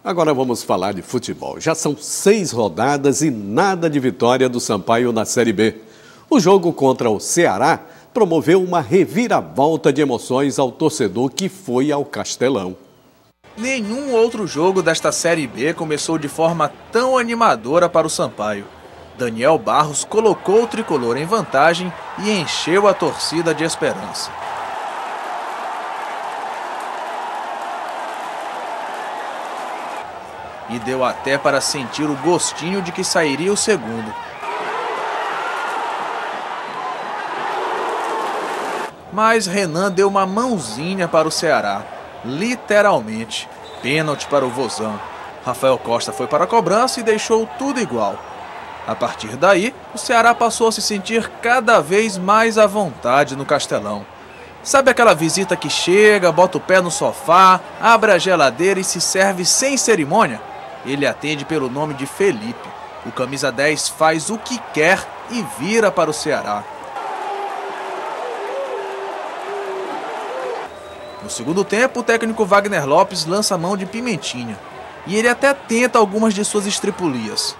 Agora vamos falar de futebol. Já são 6 rodadas e nada de vitória do Sampaio na Série B. O jogo contra o Ceará promoveu uma reviravolta de emoções ao torcedor que foi ao Castelão. Nenhum outro jogo desta Série B começou de forma tão animadora para o Sampaio. Daniel Barros colocou o tricolor em vantagem e encheu a torcida de esperança. E deu até para sentir o gostinho de que sairia o segundo. Mas Renan deu uma mãozinha para o Ceará, literalmente, pênalti para o Vozão. Rafael Costa foi para a cobrança e deixou tudo igual. A partir daí, o Ceará passou a se sentir cada vez mais à vontade no Castelão. Sabe aquela visita que chega, bota o pé no sofá, abre a geladeira e se serve sem cerimônia? Ele atende pelo nome de Felipe. O camisa 10 faz o que quer e vira para o Ceará. No segundo tempo, o técnico Wagner Lopes lança a mão de Pimentinha. E ele até tenta algumas de suas estripulias.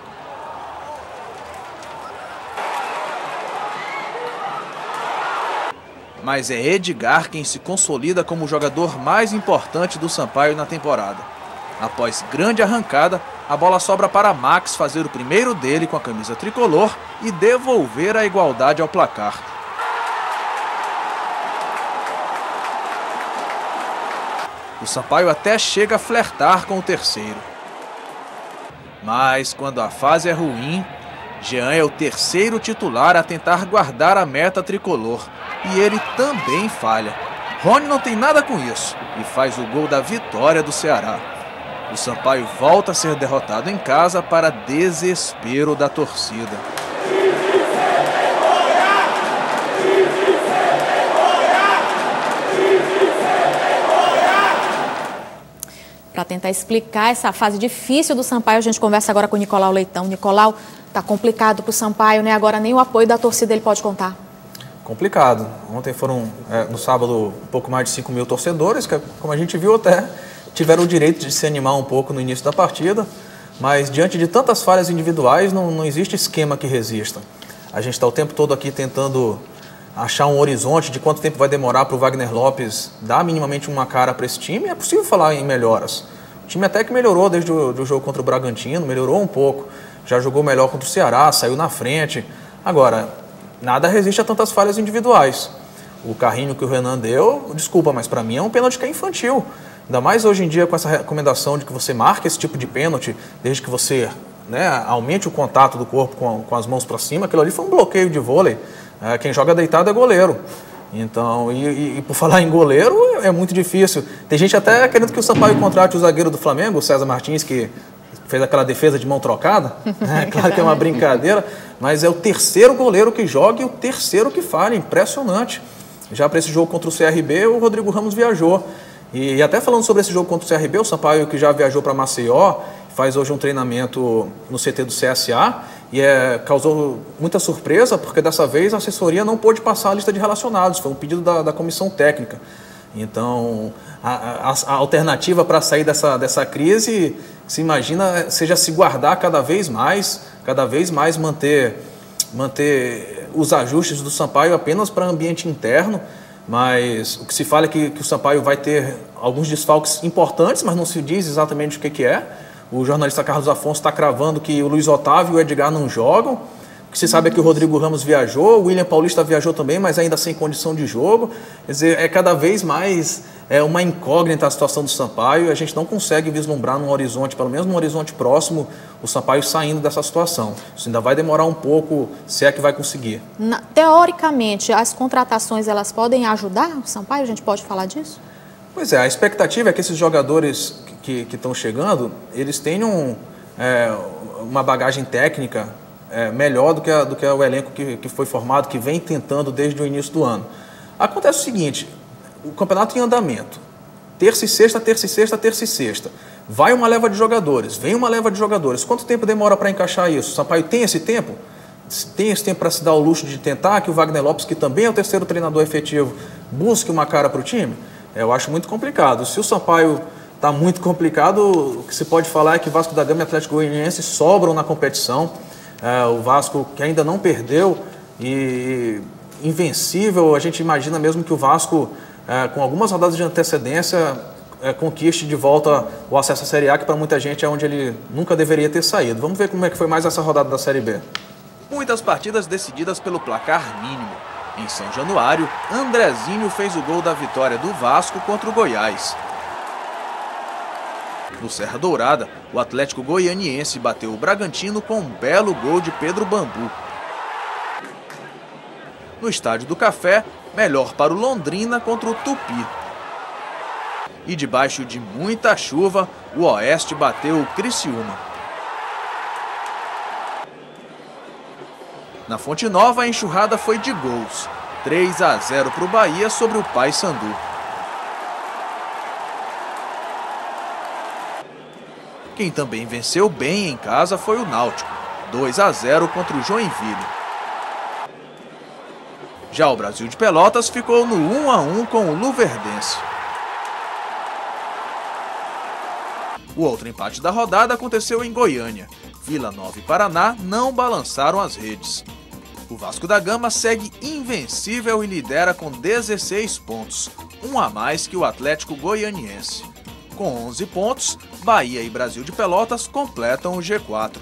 Mas é Edgar quem se consolida como o jogador mais importante do Sampaio na temporada. Após grande arrancada, a bola sobra para Max fazer o primeiro dele com a camisa tricolor e devolver a igualdade ao placar. O Sampaio até chega a flertar com o terceiro. Mas quando a fase é ruim, Jean é o terceiro titular a tentar guardar a meta tricolor. E ele também falha. Rony não tem nada com isso e faz o gol da vitória do Ceará. O Sampaio volta a ser derrotado em casa para desespero da torcida. Para tentar explicar essa fase difícil do Sampaio, a gente conversa agora com o Nicolau Leitão. Nicolau, tá complicado para o Sampaio, né? Agora nem o apoio da torcida ele pode contar. Complicado. Ontem foram, no sábado, um pouco mais de 5 mil torcedores, que, como a gente viu até, tiveram o direito de se animar um pouco no início da partida, mas diante de tantas falhas individuais, não existe esquema que resista. A gente está o tempo todo aqui tentando achar um horizonte de quanto tempo vai demorar para o Wagner Lopes dar minimamente uma cara para esse time. É possível falar em melhoras. O time até que melhorou desde o jogo contra o Bragantino, melhorou um pouco, já jogou melhor contra o Ceará, saiu na frente. Agora, nada resiste a tantas falhas individuais. O carrinho que o Renan deu, desculpa, mas para mim é um pênalti que é infantil. Ainda mais hoje em dia com essa recomendação de que você marque esse tipo de pênalti, desde que você aumente o contato do corpo com as mãos para cima. Aquilo ali foi um bloqueio de vôlei. Quem joga deitado é goleiro. Então, e por falar em goleiro, é muito difícil. Tem gente até querendo que o Sampaio contrate o zagueiro do Flamengo, o César Martins, que fez aquela defesa de mão trocada. Claro que é uma brincadeira, mas é o terceiro goleiro que joga e o terceiro que falha. Impressionante. Já para esse jogo contra o CRB, o Rodrigo Ramos viajou. E até falando sobre esse jogo contra o CRB, o Sampaio que já viajou para Maceió, faz hoje um treinamento no CT do CSA e causou muita surpresa, porque dessa vez a assessoria não pôde passar a lista de relacionados, foi um pedido da comissão técnica. Então, a alternativa para sair dessa crise, se imagina, seja se guardar cada vez mais manter os ajustes do Sampaio apenas para ambiente interno. Mas o que se fala é que o Sampaio vai ter alguns desfalques importantes, mas não se diz exatamente o que é. O jornalista Carlos Afonso está cravando que o Luiz Otávio e o Edgar não jogam. O que se sabe é que o Rodrigo Ramos viajou, o William Paulista viajou também, mas ainda sem condição de jogo. Quer dizer, é cada vez mais uma incógnita a situação do Sampaio e a gente não consegue vislumbrar num horizonte, pelo menos num horizonte próximo, o Sampaio saindo dessa situação. Isso ainda vai demorar um pouco, se é que vai conseguir. Teoricamente, as contratações elas podem ajudar o Sampaio? A gente pode falar disso? Pois é, a expectativa é que esses jogadores que estão chegando, eles tenham uma bagagem técnica melhor do que o elenco que foi formado, que vem tentando desde o início do ano. Acontece o seguinte, o campeonato em andamento, terça e sexta, terça e sexta, terça e sexta. Vai uma leva de jogadores, vem uma leva de jogadores. Quanto tempo demora para encaixar isso? O Sampaio tem esse tempo? Tem esse tempo para se dar o luxo de tentar que o Wagner Lopes, que também é o terceiro treinador efetivo, busque uma cara para o time? Eu acho muito complicado. Se o Sampaio está muito complicado. O que se pode falar é que Vasco da Gama e Atlético Goianiense sobram na competição. O Vasco, que ainda não perdeu e invencível, a gente imagina mesmo que o Vasco, com algumas rodadas de antecedência, conquiste de volta o acesso à Série A, que para muita gente é onde ele nunca deveria ter saído. Vamos ver como é que foi mais essa rodada da Série B. Muitas partidas decididas pelo placar mínimo. Em São Januário, Andrezinho fez o gol da vitória do Vasco contra o Goiás. No Serra Dourada, o Atlético Goianiense bateu o Bragantino com um belo gol de Pedro Bambu. No Estádio do Café, melhor para o Londrina contra o Tupi. E debaixo de muita chuva, o Oeste bateu o Criciúma. Na Fonte Nova, a enxurrada foi de gols. 3-0 para o Bahia sobre o Paysandu. Quem também venceu bem em casa foi o Náutico. 2-0 contra o Joinville. Já o Brasil de Pelotas ficou no 1-1 com o Luverdense. O outro empate da rodada aconteceu em Goiânia. Vila Nova e Paraná não balançaram as redes. O Vasco da Gama segue invencível e lidera com 16 pontos, um a mais que o Atlético Goianiense. Com 11 pontos, Bahia e Brasil de Pelotas completam o G4.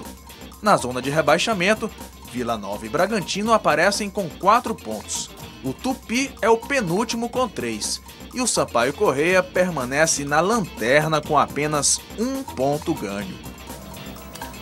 Na zona de rebaixamento, Vila Nova e Bragantino aparecem com 4 pontos. O Tupi é o penúltimo com 3. E o Sampaio Corrêa permanece na lanterna com apenas 1 ponto ganho.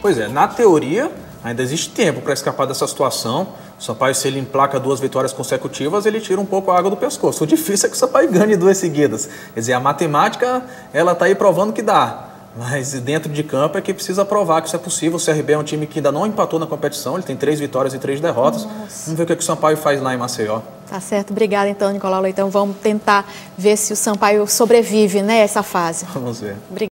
Pois é, na teoria ainda existe tempo para escapar dessa situação. O Sampaio, se ele emplaca 2 vitórias consecutivas, ele tira um pouco a água do pescoço. O difícil é que o Sampaio ganhe 2 seguidas. Quer dizer, a matemática, ela está aí provando que dá. Mas dentro de campo é que precisa provar que isso é possível. O CRB é um time que ainda não empatou na competição, ele tem 3 vitórias e 3 derrotas. Nossa. Vamos ver o que o Sampaio faz lá em Maceió. Tá certo, obrigada então, Nicolau Leitão. Vamos tentar ver se o Sampaio sobrevive, né, essa fase. Vamos ver.